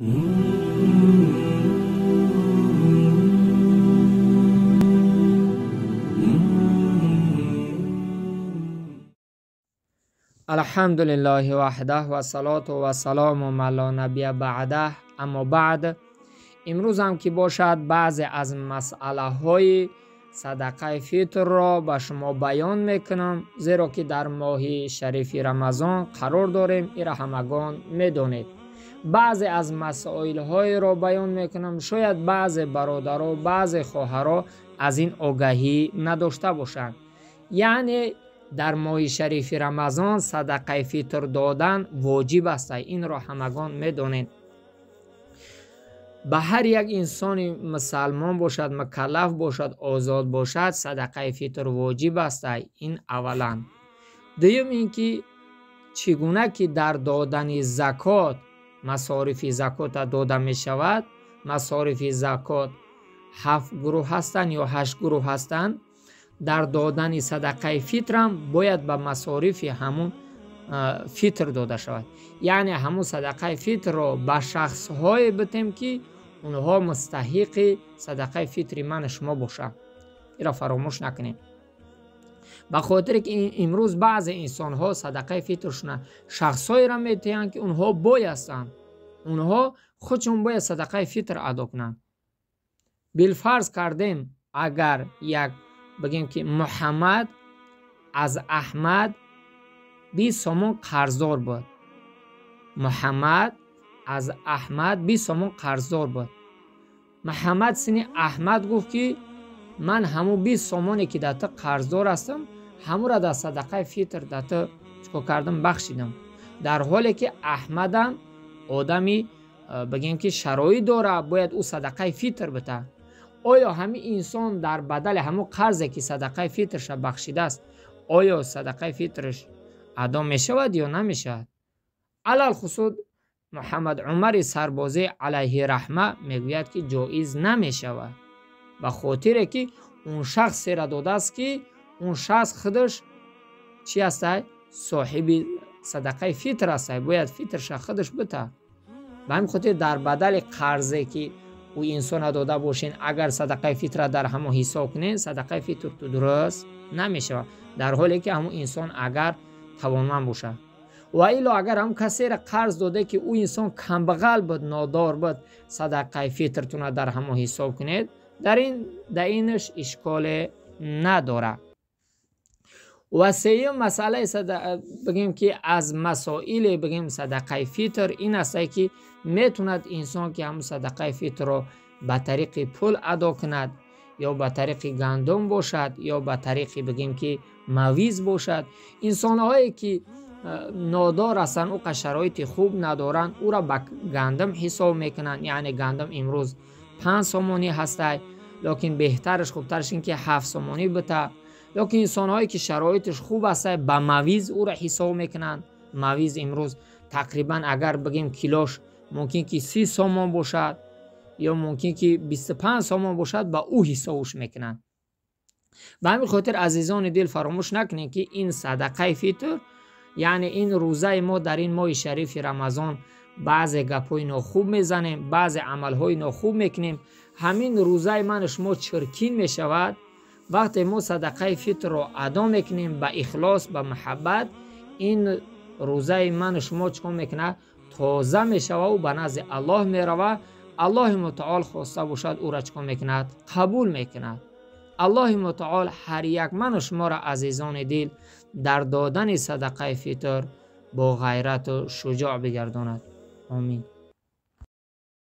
الحمد لله وحده و صلات و سلام علی نبی بعده. اما بعد، امروز هم که باشد بعضی از مسئله های صدقه فطر را به شما بیان میکنم، زیرا که در ماه شریف رمضان قرار داریم. این را همگان میدانید. بعضی از مسائل های را بیان میکنم، شاید بعضی برادرها، بعضی خواهرها از این آگاهی نداشته باشند. یعنی در ماه شریف رمضان صدقه فطر دادن واجب است. این را همگان میدانید. به هر یک انسان مسلمان باشد، مکلف باشد، آزاد باشد، صدقه فطر واجب است. این اولا. دوم اینکه چگونه که در دادن زکات مصارف زکات داده می شود. مصارف زکات 7 گروه هستند یا 8 گروه هستند. در دادن صدقه فطر هم باید به مصارف همون فطر داده شود. یعنی همون صدقه فطر را به شخص های بتیم که اونها مستحق صدقه فطر من شما باشند. این را فراموش نکنیم. به خاطر که امروز بعض انسان ها صدقه فطرشون شخص های را میتیند که اونها بایستند. اونها خودشون باید صدقه فطر ادا کنند. بالفرض کردیم اگر یک بگیم که محمد از احمد 20 سومون قرضدار بود. محمد از احمد 20 سومون قرضدار بود. محمد سینی احمد گفت که من همون 20 سومونی که در تا قرضدار هستم همون را در صدقه فطر در تا چکو کردم بخشیدم. در حالی که احمدم آدمی بگیم که شرایط داره، باید او صدقه فطر بده. آیا همین انسان در بدل همون قرضی که صدقه فطرش بخشیده است، آیا صدقه فطرش ادا می شود یا نمی شود؟ علل خصوص محمد عمر سربازی علیه رحمه میگوید که جایز نمی شود. به خاطر که اون شخص را داده است که اون شخص خودش چی است؟ صاحب صدقه فطر است. باید فطرش خودش بده. به همین خاطر در بدل قرضی که او انسان داده باشین، اگر صدقه فطر در همون حساب کنین، صدقه فطر تو درست نمی شود. در حالی که همون انسان اگر توانمند باشه. و الا اگر هم کسی را قرض داده که او انسان کمبغل بود، نادار بود، صدقه فطرتون در همون حساب کنید، در اینش اشکال نداره. و سوم مسئله بگیم که از مسائل بگیم صدقه فطر این است که میتوند انسان که هم صدقه فطر را به طریق پول ادا کند، یا به طریق گندم باشد، یا به طریق بگیم که مویز باشد. انسان هایی که نادار هستند، او شرایط خوب ندارند، او را به گندم حساب میکنند. یعنی گندم امروز 5 سومونی هسته، لیکن بهترش خوبترش این که 7 سومونی بده. لیکن انسان هایی که شرایطش خوب است به مویز او را حساب میکنند. مویز امروز تقریبا اگر بگیم کیلوش ممکن که 30 سومون باشد، یا ممکن که 25 سومون باشد، به او حسابش میکنند. به همین خاطر عزیزان دل فراموش نکنید که این صدقه فطر، یعنی این روزه ما در این ماه شریف رمضان بعضی گپای ناخوب میزنیم، بعضی عملهای ناخوب میکنیم. همین روزه من شما چرکین میشود وقتی ما صدقه فطر را ادا میکنیم به اخلاص، به محبت. این روزه من شما چکار میکنه؟ تازه میشود و به نزد الله میروه. الله متعال خواسته باشد او را چکار میکند؟ قبول میکند. الله متعال هر یک من شما را عزیزان دل در دادن صدقه فطر با غیرت و شجاع بگرداند. آمین.